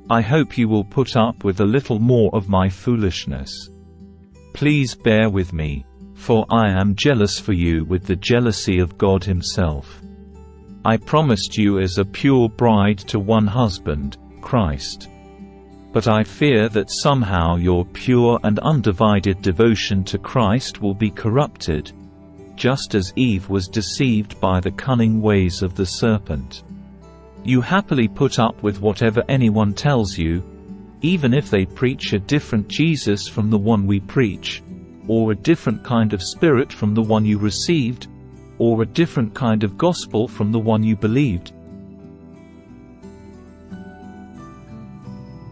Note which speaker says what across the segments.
Speaker 1: I hope you will put up with a little more of my foolishness. Please bear with me, for I am jealous for you with the jealousy of God Himself. I promised you as a pure bride to one husband, Christ. But I fear that somehow your pure and undivided devotion to Christ will be corrupted, just as Eve was deceived by the cunning ways of the serpent. You happily put up with whatever anyone tells you, even if they preach a different Jesus from the one we preach, or a different kind of spirit from the one you received, or a different kind of gospel from the one you believed.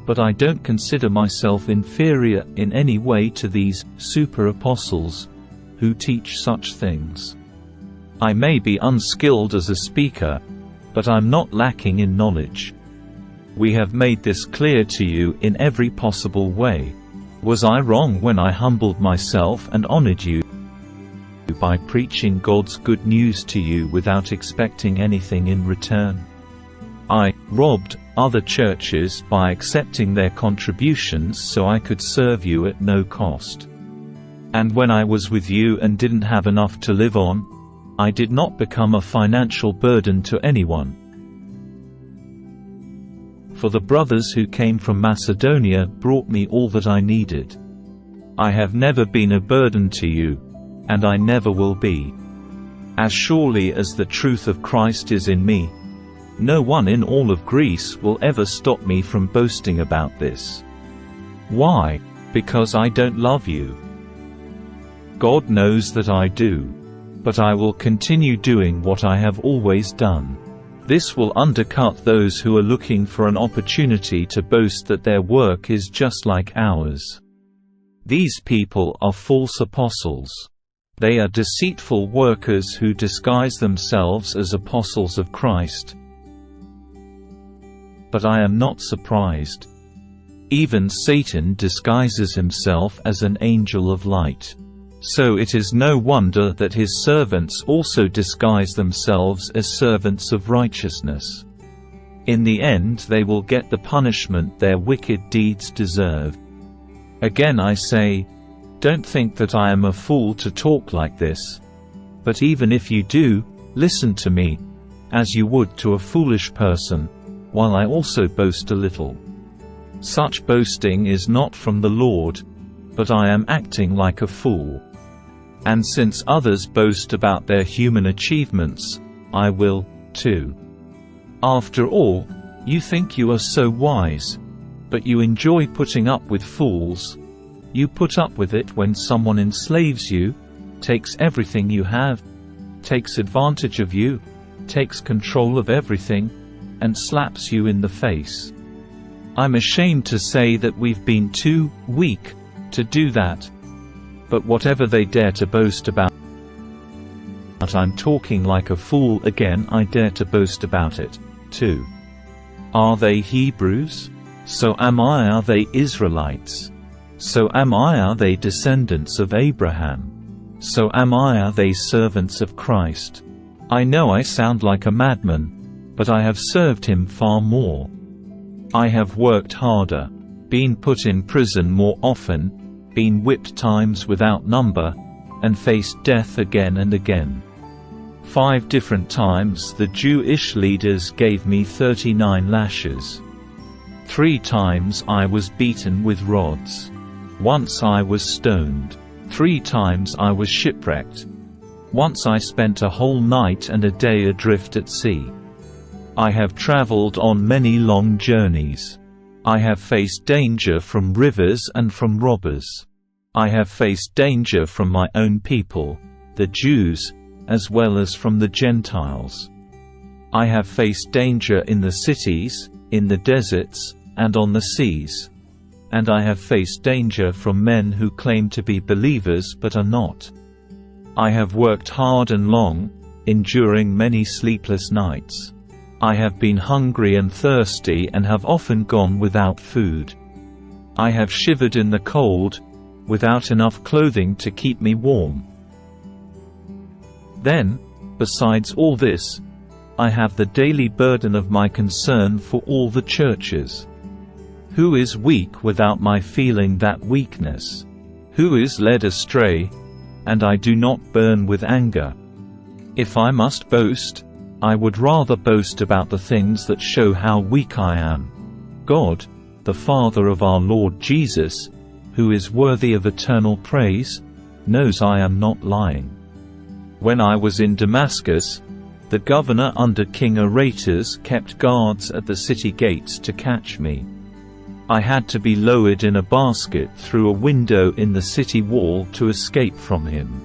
Speaker 1: But I don't consider myself inferior in any way to these super apostles who teach such things. I may be unskilled as a speaker, but I'm not lacking in knowledge. We have made this clear to you in every possible way. Was I wrong when I humbled myself and honored you by preaching God's good news to you without expecting anything in return? I robbed other churches by accepting their contributions so I could serve you at no cost. And when I was with you and didn't have enough to live on, I did not become a financial burden to anyone. For the brothers who came from Macedonia brought me all that I needed. I have never been a burden to you, and I never will be. As surely as the truth of Christ is in me, no one in all of Greece will ever stop me from boasting about this. Why? Because I don't love you. God knows that I do. But I will continue doing what I have always done. This will undercut those who are looking for an opportunity to boast that their work is just like ours. These people are false apostles. They are deceitful workers who disguise themselves as apostles of Christ. But I am not surprised. Even Satan disguises himself as an angel of light. So it is no wonder that his servants also disguise themselves as servants of righteousness. In the end they will get the punishment their wicked deeds deserve. Again I say, don't think that I am a fool to talk like this. But even if you do, listen to me, as you would to a foolish person, while I also boast a little. Such boasting is not from the Lord, but I am acting like a fool. And since others boast about their human achievements, I will, too. After all, you think you are so wise, but you enjoy putting up with fools. You put up with it when someone enslaves you, takes everything you have, takes advantage of you, takes control of everything, and slaps you in the face. I'm ashamed to say that we've been too weak to do that. But whatever they dare to boast about, I'm talking like a fool again. I dare to boast about it, too. Are they Hebrews? So am I. Are they Israelites? So am I. Are they descendants of Abraham? So am I. Are they servants of Christ? I know I sound like a madman, but I have served him far more. I have worked harder, been put in prison more often, been whipped times without number, and faced death again and again. 5 different times the Jewish leaders gave me 39 lashes. 3 times I was beaten with rods. Once I was stoned. 3 times I was shipwrecked. Once I spent a whole night and a day adrift at sea. I have traveled on many long journeys. I have faced danger from rivers and from robbers. I have faced danger from my own people, the Jews, as well as from the Gentiles. I have faced danger in the cities, in the deserts, and on the seas. And I have faced danger from men who claim to be believers but are not. I have worked hard and long, enduring many sleepless nights. I have been hungry and thirsty and have often gone without food. I have shivered in the cold, without enough clothing to keep me warm. Then, besides all this, I have the daily burden of my concern for all the churches. Who is weak without my feeling that weakness? Who is led astray, and I do not burn with anger? If I must boast, I would rather boast about the things that show how weak I am. God, the Father of our Lord Jesus, who is worthy of eternal praise, knows I am not lying. When I was in Damascus, the governor under King Aretas kept guards at the city gates to catch me. I had to be lowered in a basket through a window in the city wall to escape from him.